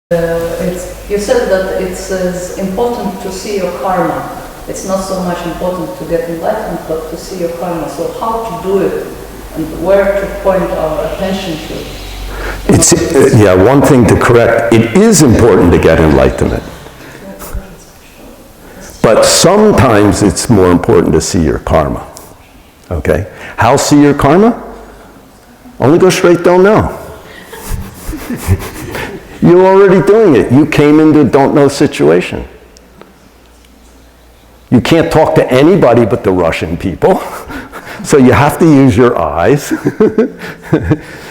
You said that it's important to see your karma. It's not so much important to get enlightened, but to see your karma. So how to do it and where to point our attention to? One thing to correct, it is important to get enlightenment. But sometimes it's more important to see your karma. Okay? How see your karma? Only go straight, don't know. You're already doing it. You came into a don't know situation. You can't talk to anybody but the Russian people. So you have to use your eyes.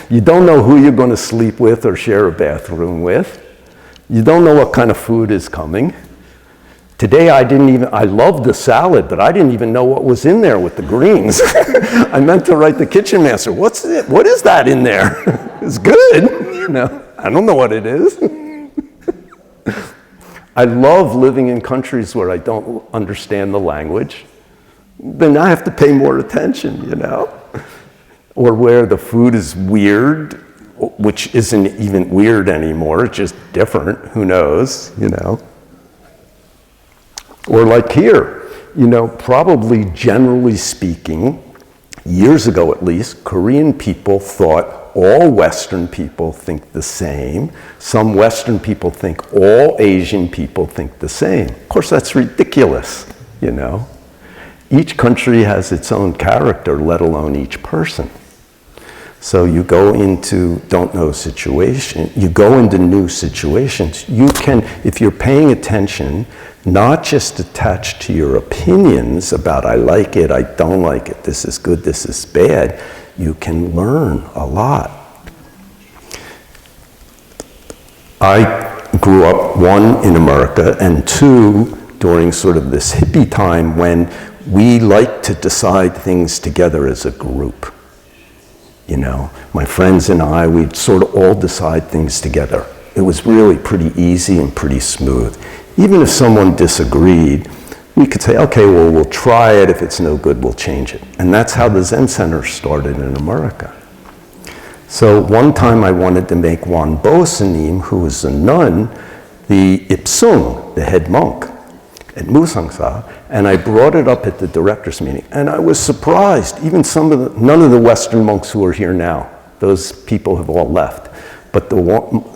You don't know who you're going to sleep with or share a bathroom with. You don't know what kind of food is coming. Today I loved the salad, but I didn't even know what was in there with the greens. I meant to write the kitchen master, what is that in there? It's good, I don't know what it is. I love living in countries where I don't understand the language. Then I have to pay more attention, Or where the food is weird, which isn't even weird anymore, it's just different, who knows, Or like here, probably generally speaking, years ago at least, Korean people thought all Western people think the same. Some Western people think all Asian people think the same. Of course, that's ridiculous, Each country has its own character, let alone each person. So you go into don't know situation, you go into new situations. You can, if you're paying attention, not just attached to your opinions about I like it, I don't like it, this is good, this is bad, you can learn a lot. I grew up, one, in America, and two, during sort of this hippie time when we like to decide things together as a group. My friends and I, we'd sort of all decide things together. It was really pretty easy and pretty smooth. Even if someone disagreed, we could say, okay, well, we'll try it. If it's no good, we'll change it. And that's how the Zen Center started in America. So one time I wanted to make Wanbo Sunim, who was a nun, the Ipsung, the head monk at Musangsa, and I brought it up at the directors meeting. And I was surprised, even none of the Western monks who are here now, those people have all left. But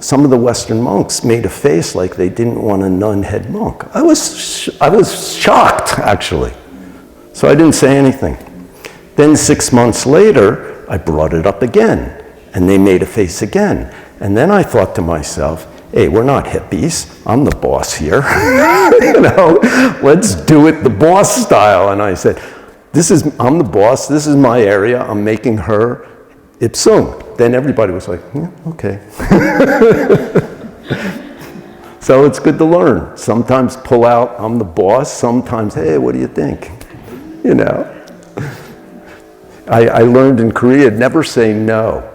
some of the Western monks made a face like they didn't want a nun head monk. I was shocked, actually. So I didn't say anything. Then 6 months later, I brought it up again, and they made a face again. And then I thought to myself, hey, we're not hippies. I'm the boss here. Let's do it the boss style. And I said, I'm the boss. This is my area. I'm making her Ipsung. Then everybody was like, yeah, okay. So it's good to learn. Sometimes pull out, I'm the boss. Sometimes, hey, what do you think? I learned in Korea, never say no.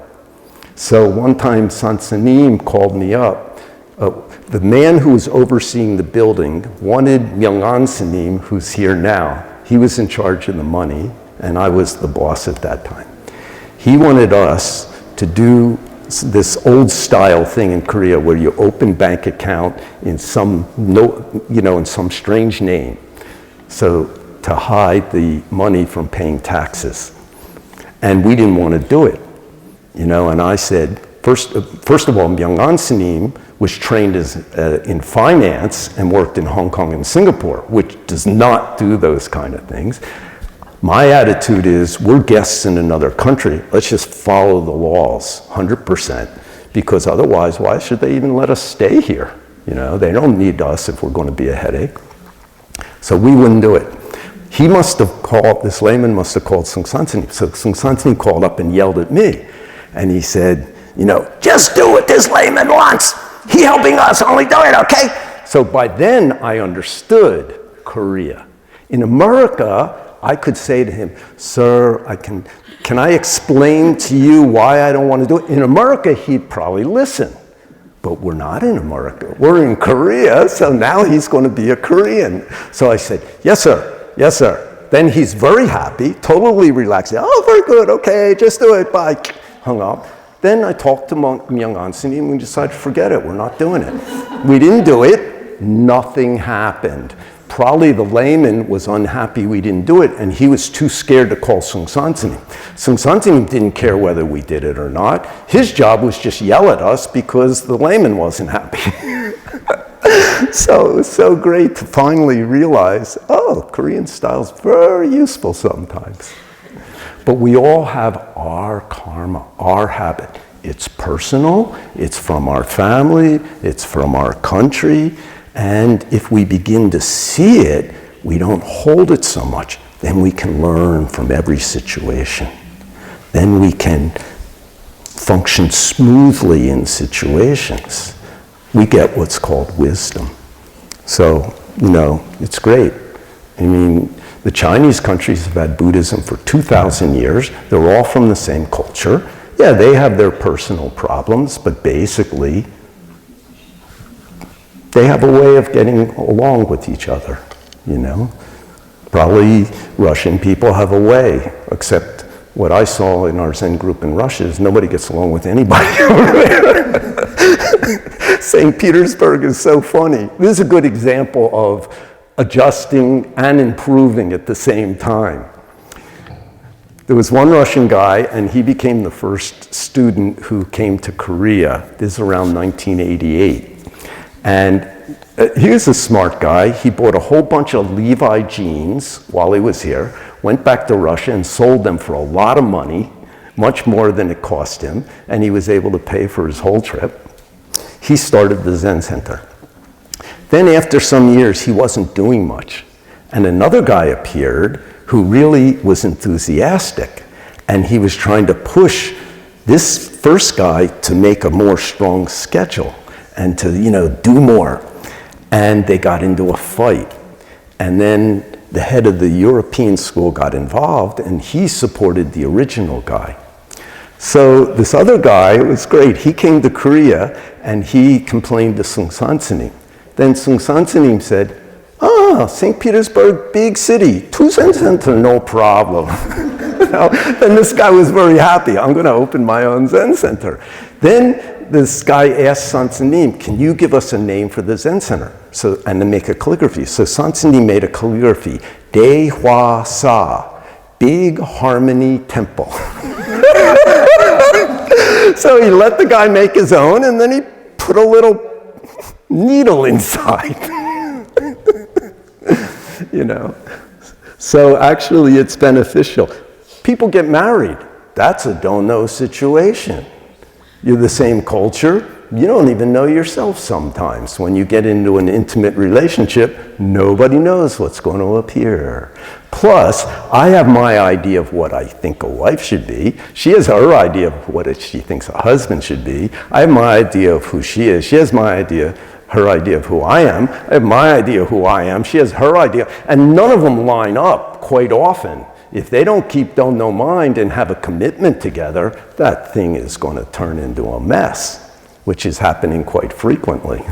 So one time Sunim called me up. The man who was overseeing the building wanted Myung-an Sunim, who's here now. He was in charge of the money, and I was the boss at that time. He wanted us to do this old style thing in Korea where you open bank account in some strange name, so to hide the money from paying taxes. And we didn't want to do it, and I said, first of all, Myung-an Sunim was trained in finance and worked in Hong Kong and Singapore, which does not do those kind of things. My attitude is, we're guests in another country. Let's just follow the laws 100%, because otherwise, why should they even let us stay here? They don't need us if we're going to be a headache. So we wouldn't do it. This layman must have called Seung San Sunim. So Seung San Sunim called up and yelled at me. And he said, just do what this layman wants. He helping us, only do it, okay? So by then, I understood Korea. In America, I could say to him, sir, can I explain to you why I don't want to do it? In America, he'd probably listen. But we're not in America. We're in Korea, so now he's going to be a Korean. So I said, yes, sir. Yes, sir. Then he's very happy, totally relaxed. Oh, very good. Okay, just do it. Bye. Hung up. Then I talked to Musangsa and we decided, forget it, we're not doing it. We didn't do it, nothing happened. Probably the layman was unhappy we didn't do it, and he was too scared to call Musangsa. Musangsa didn't care whether we did it or not. His job was just yell at us because the layman wasn't happy. So it was so great to finally realize, oh, Korean style is very useful sometimes. But we all have our karma, our habit. It's personal, it's from our family, it's from our country, and if we begin to see it, we don't hold it so much, then we can learn from every situation. Then we can function smoothly in situations. We get what's called wisdom. So, it's great. I mean, the Chinese countries have had Buddhism for 2,000 years. They're all from the same culture. Yeah, they have their personal problems, but basically, they have a way of getting along with each other, Probably Russian people have a way, except what I saw in our Zen group in Russia is nobody gets along with anybody over there. St. Petersburg is so funny. This is a good example of adjusting and improving at the same time. There was one Russian guy, and he became the first student who came to Korea. This is around 1988. And he was a smart guy. He bought a whole bunch of Levi jeans while he was here, went back to Russia and sold them for a lot of money, much more than it cost him, and he was able to pay for his whole trip. He started the Zen Center. Then after some years, he wasn't doing much. And another guy appeared who really was enthusiastic, and he was trying to push this first guy to make a more strong schedule and to, do more. And they got into a fight. And then the head of the European school got involved, and he supported the original guy. So this other guy was great. He came to Korea, and he complained to Musangsa. Then Musangsa said, St. Petersburg, big city, 2 Zen Center, no problem. Then this guy was very happy. I'm going to open my own Zen Center. Then this guy asked Sunim, can you give us a name for the Zen Center? And to make a calligraphy. So Sunim made a calligraphy, Dae Hwa Sa, Big Harmony Temple. So he let the guy make his own, and then he put a little needle inside. So actually it's beneficial. People get married. That's a don't know situation. You're the same culture. You don't even know yourself sometimes. When you get into an intimate relationship, nobody knows what's going to appear. Plus, I have my idea of what I think a wife should be. She has her idea of what she thinks a husband should be. I have my idea of who she is. She has her idea of who I am. I have my idea of who I am. She has her idea. And none of them line up quite often. If they don't keep don't know mind and have a commitment together, that thing is going to turn into a mess, which is happening quite frequently.